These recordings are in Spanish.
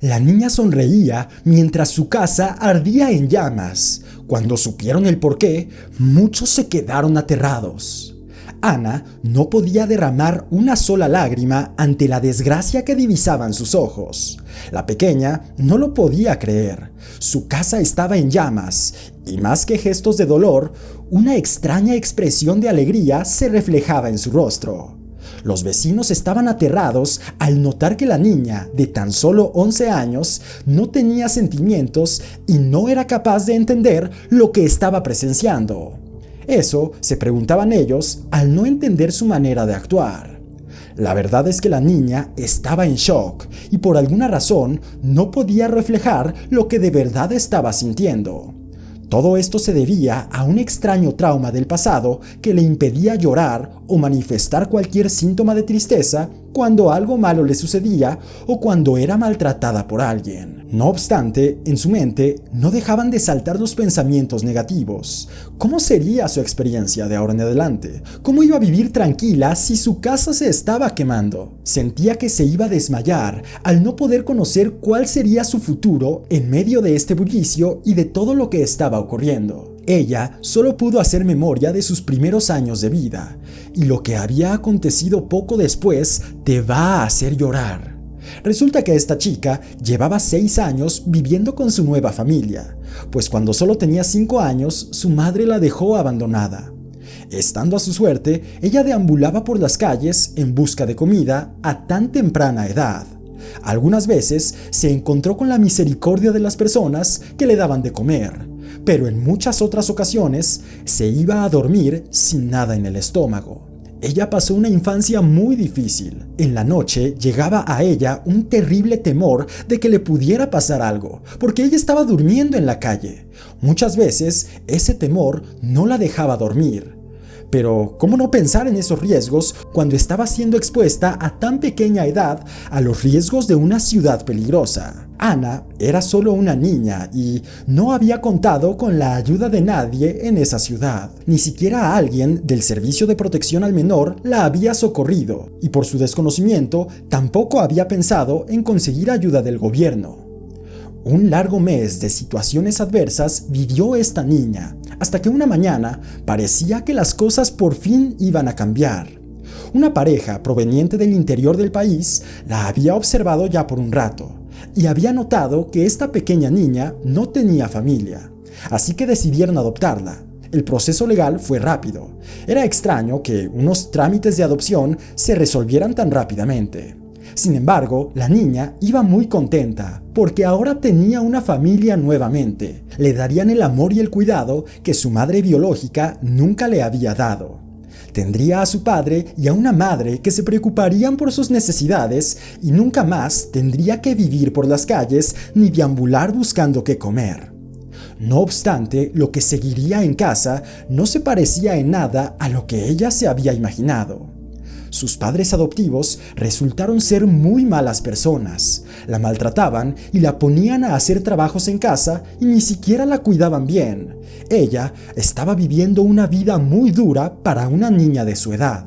La niña sonreía mientras su casa ardía en llamas. Cuando supieron el porqué, muchos se quedaron aterrados. Ana no podía derramar una sola lágrima ante la desgracia que divisaban sus ojos. La pequeña no lo podía creer. Su casa estaba en llamas, y más que gestos de dolor, una extraña expresión de alegría se reflejaba en su rostro. Los vecinos estaban aterrados al notar que la niña, de tan solo 11 años, no tenía sentimientos y no era capaz de entender lo que estaba presenciando. Eso se preguntaban ellos al no entender su manera de actuar. La verdad es que la niña estaba en shock y por alguna razón no podía reflejar lo que de verdad estaba sintiendo. Todo esto se debía a un extraño trauma del pasado que le impedía llorar o manifestar cualquier síntoma de tristeza cuando algo malo le sucedía o cuando era maltratada por alguien. No obstante, en su mente no dejaban de saltar los pensamientos negativos. ¿Cómo sería su experiencia de ahora en adelante? ¿Cómo iba a vivir tranquila si su casa se estaba quemando? Sentía que se iba a desmayar al no poder conocer cuál sería su futuro en medio de este bullicio y de todo lo que estaba ocurriendo. Ella solo pudo hacer memoria de sus primeros años de vida, y lo que había acontecido poco después te va a hacer llorar. Resulta que esta chica llevaba 6 años viviendo con su nueva familia, pues cuando solo tenía 5 años, su madre la dejó abandonada. Estando a su suerte, ella deambulaba por las calles en busca de comida a tan temprana edad. Algunas veces se encontró con la misericordia de las personas que le daban de comer, pero en muchas otras ocasiones se iba a dormir sin nada en el estómago. Ella pasó una infancia muy difícil. En la noche llegaba a ella un terrible temor de que le pudiera pasar algo, porque ella estaba durmiendo en la calle. Muchas veces ese temor no la dejaba dormir. Pero, ¿cómo no pensar en esos riesgos cuando estaba siendo expuesta a tan pequeña edad a los riesgos de una ciudad peligrosa? Ana era solo una niña y no había contado con la ayuda de nadie en esa ciudad. Ni siquiera alguien del Servicio de Protección al Menor la había socorrido, y por su desconocimiento tampoco había pensado en conseguir ayuda del gobierno. Un largo mes de situaciones adversas vivió esta niña, hasta que una mañana parecía que las cosas por fin iban a cambiar. Una pareja proveniente del interior del país la había observado ya por un rato, y había notado que esta pequeña niña no tenía familia, así que decidieron adoptarla. El proceso legal fue rápido. Era extraño que unos trámites de adopción se resolvieran tan rápidamente. Sin embargo, la niña iba muy contenta, porque ahora tenía una familia nuevamente. Le darían el amor y el cuidado que su madre biológica nunca le había dado. Tendría a su padre y a una madre que se preocuparían por sus necesidades y nunca más tendría que vivir por las calles ni deambular buscando qué comer. No obstante, lo que seguiría en casa no se parecía en nada a lo que ella se había imaginado. Sus padres adoptivos resultaron ser muy malas personas. La maltrataban y la ponían a hacer trabajos en casa y ni siquiera la cuidaban bien. Ella estaba viviendo una vida muy dura para una niña de su edad.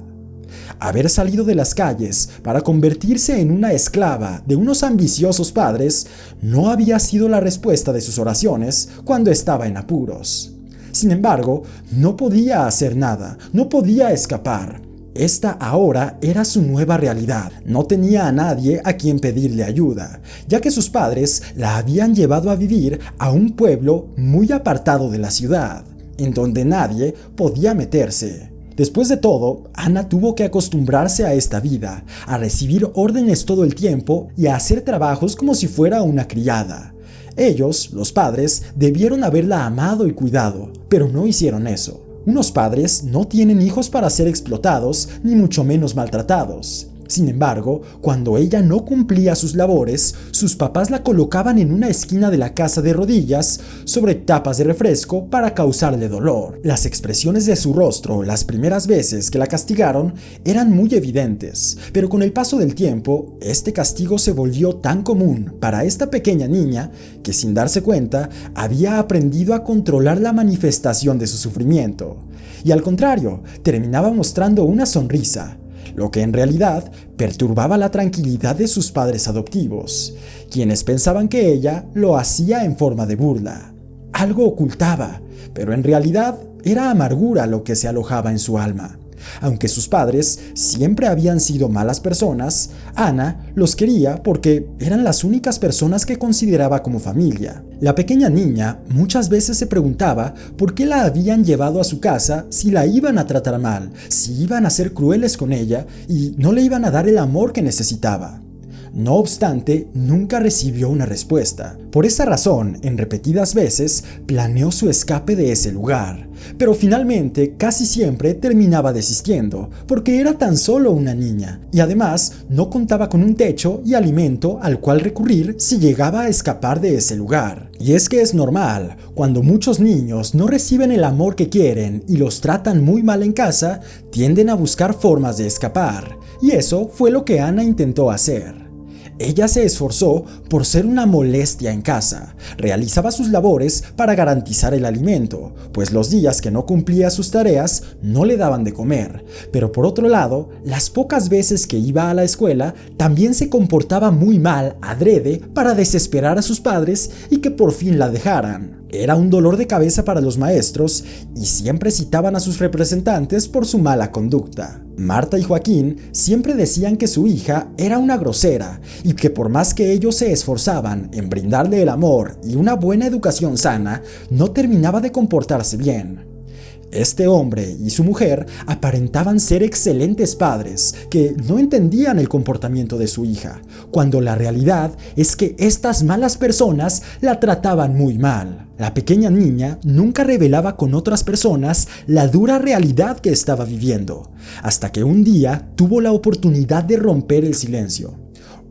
Haber salido de las calles para convertirse en una esclava de unos ambiciosos padres no había sido la respuesta de sus oraciones cuando estaba en apuros. Sin embargo, no podía hacer nada, no podía escapar. Esta ahora era su nueva realidad. No tenía a nadie a quien pedirle ayuda, ya que sus padres la habían llevado a vivir a un pueblo muy apartado de la ciudad, en donde nadie podía meterse. Después de todo, Ana tuvo que acostumbrarse a esta vida, a recibir órdenes todo el tiempo y a hacer trabajos como si fuera una criada. Ellos, los padres, debieron haberla amado y cuidado, pero no hicieron eso. Unos padres no tienen hijos para ser explotados, ni mucho menos maltratados. Sin embargo, cuando ella no cumplía sus labores, sus papás la colocaban en una esquina de la casa de rodillas sobre tapas de refresco para causarle dolor. Las expresiones de su rostro las primeras veces que la castigaron eran muy evidentes, pero con el paso del tiempo, este castigo se volvió tan común para esta pequeña niña que, sin darse cuenta, había aprendido a controlar la manifestación de su sufrimiento. Y al contrario, terminaba mostrando una sonrisa. lo que en realidad perturbaba la tranquilidad de sus padres adoptivos, quienes pensaban que ella lo hacía en forma de burla. Algo ocultaba, pero en realidad era amargura lo que se alojaba en su alma. Aunque sus padres siempre habían sido malas personas, Ana los quería porque eran las únicas personas que consideraba como familia. La pequeña niña muchas veces se preguntaba por qué la habían llevado a su casa si la iban a tratar mal, si iban a ser crueles con ella y no le iban a dar el amor que necesitaba. No obstante, nunca recibió una respuesta. Por esa razón, en repetidas veces, planeó su escape de ese lugar. Pero finalmente, casi siempre terminaba desistiendo, porque era tan solo una niña, y además no contaba con un techo y alimento al cual recurrir si llegaba a escapar de ese lugar. Y es que es normal, cuando muchos niños no reciben el amor que quieren y los tratan muy mal en casa, tienden a buscar formas de escapar, y eso fue lo que Ana intentó hacer. Ella se esforzó por ser una molestia en casa, realizaba sus labores para garantizar el alimento, pues los días que no cumplía sus tareas no le daban de comer, pero por otro lado, las pocas veces que iba a la escuela también se comportaba muy mal adrede para desesperar a sus padres y que por fin la dejaran. Era un dolor de cabeza para los maestros y siempre citaban a sus representantes por su mala conducta. Marta y Joaquín siempre decían que su hija era una grosera y que por más que ellos se esforzaban en brindarle el amor y una buena educación sana, no terminaba de comportarse bien. Este hombre y su mujer aparentaban ser excelentes padres que no entendían el comportamiento de su hija, cuando la realidad es que estas malas personas la trataban muy mal. La pequeña niña nunca revelaba con otras personas la dura realidad que estaba viviendo, hasta que un día tuvo la oportunidad de romper el silencio.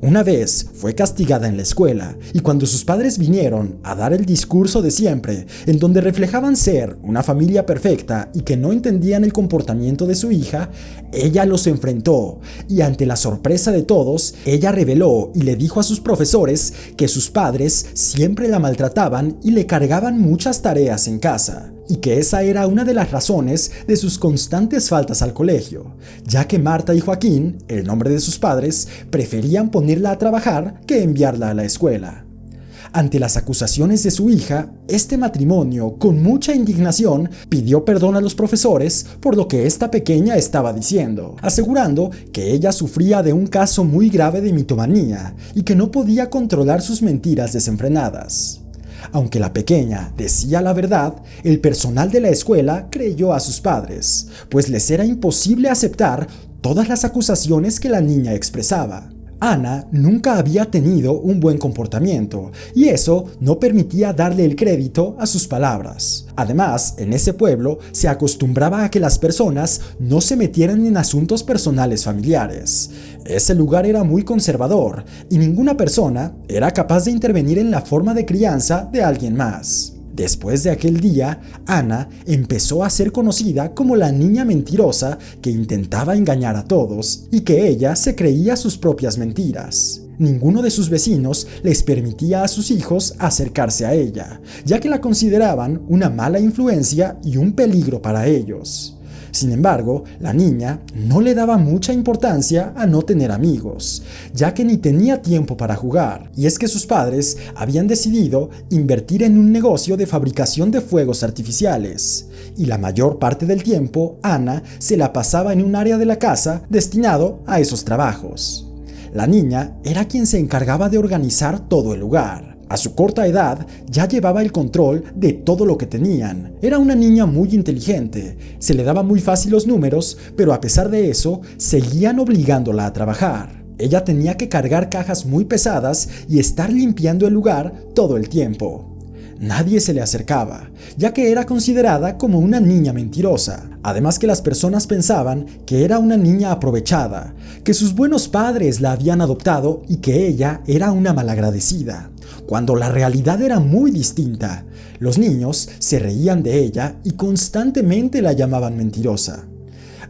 Una vez fue castigada en la escuela y cuando sus padres vinieron a dar el discurso de siempre, en donde reflejaban ser una familia perfecta y que no entendían el comportamiento de su hija, ella los enfrentó y ante la sorpresa de todos, ella reveló y le dijo a sus profesores que sus padres siempre la maltrataban y le cargaban muchas tareas en casa. Y que esa era una de las razones de sus constantes faltas al colegio, ya que Marta y Joaquín, el nombre de sus padres, preferían ponerla a trabajar que enviarla a la escuela. Ante las acusaciones de su hija, este matrimonio, con mucha indignación, pidió perdón a los profesores por lo que esta pequeña estaba diciendo, asegurando que ella sufría de un caso muy grave de mitomanía y que no podía controlar sus mentiras desenfrenadas. Aunque la pequeña decía la verdad, el personal de la escuela creyó a sus padres, pues les era imposible aceptar todas las acusaciones que la niña expresaba. Ana nunca había tenido un buen comportamiento y eso no permitía darle el crédito a sus palabras. Además, en ese pueblo se acostumbraba a que las personas no se metieran en asuntos personales familiares. Ese lugar era muy conservador y ninguna persona era capaz de intervenir en la forma de crianza de alguien más. Después de aquel día, Ana empezó a ser conocida como la niña mentirosa que intentaba engañar a todos y que ella se creía sus propias mentiras. Ninguno de sus vecinos les permitía a sus hijos acercarse a ella, ya que la consideraban una mala influencia y un peligro para ellos. Sin embargo, la niña no le daba mucha importancia a no tener amigos, ya que ni tenía tiempo para jugar, y es que sus padres habían decidido invertir en un negocio de fabricación de fuegos artificiales, y la mayor parte del tiempo Ana se la pasaba en un área de la casa destinado a esos trabajos. La niña era quien se encargaba de organizar todo el lugar. A su corta edad ya llevaba el control de todo lo que tenían. Era una niña muy inteligente, se le daba muy fácil los números, pero a pesar de eso, seguían obligándola a trabajar. Ella tenía que cargar cajas muy pesadas y estar limpiando el lugar todo el tiempo. Nadie se le acercaba, ya que era considerada como una niña mentirosa. Además que las personas pensaban que era una niña aprovechada, que sus buenos padres la habían adoptado y que ella era una malagradecida, cuando la realidad era muy distinta. Los niños se reían de ella y constantemente la llamaban mentirosa.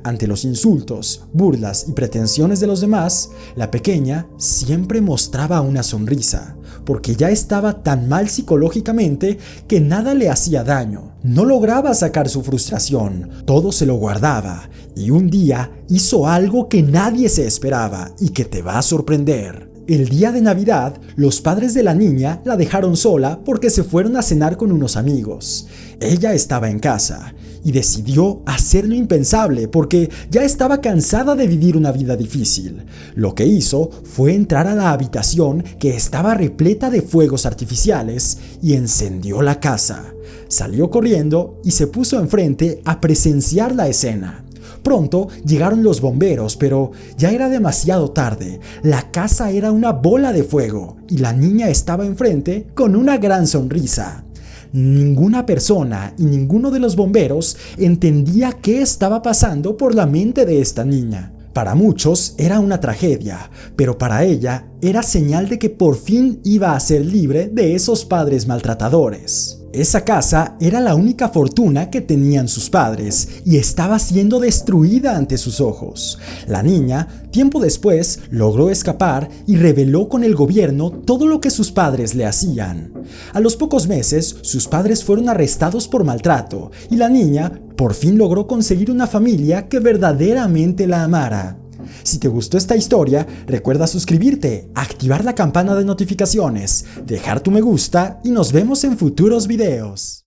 Ante los insultos, burlas y pretensiones de los demás, la pequeña siempre mostraba una sonrisa, porque ya estaba tan mal psicológicamente que nada le hacía daño. No lograba sacar su frustración, todo se lo guardaba, y un día hizo algo que nadie se esperaba y que te va a sorprender. El día de Navidad, los padres de la niña la dejaron sola porque se fueron a cenar con unos amigos. Ella estaba en casa y decidió hacer lo impensable porque ya estaba cansada de vivir una vida difícil. Lo que hizo fue entrar a la habitación que estaba repleta de fuegos artificiales y encendió la casa. Salió corriendo y se puso enfrente a presenciar la escena. Pronto llegaron los bomberos, pero ya era demasiado tarde. La casa era una bola de fuego y la niña estaba enfrente con una gran sonrisa. Ninguna persona y ninguno de los bomberos entendía qué estaba pasando por la mente de esta niña. Para muchos era una tragedia, pero para ella era señal de que por fin iba a ser libre de esos padres maltratadores. Esa casa era la única fortuna que tenían sus padres y estaba siendo destruida ante sus ojos. La niña, tiempo después, logró escapar y reveló con el gobierno todo lo que sus padres le hacían. A los pocos meses, sus padres fueron arrestados por maltrato y la niña por fin logró conseguir una familia que verdaderamente la amara. Si te gustó esta historia, recuerda suscribirte, activar la campana de notificaciones, dejar tu me gusta y nos vemos en futuros videos.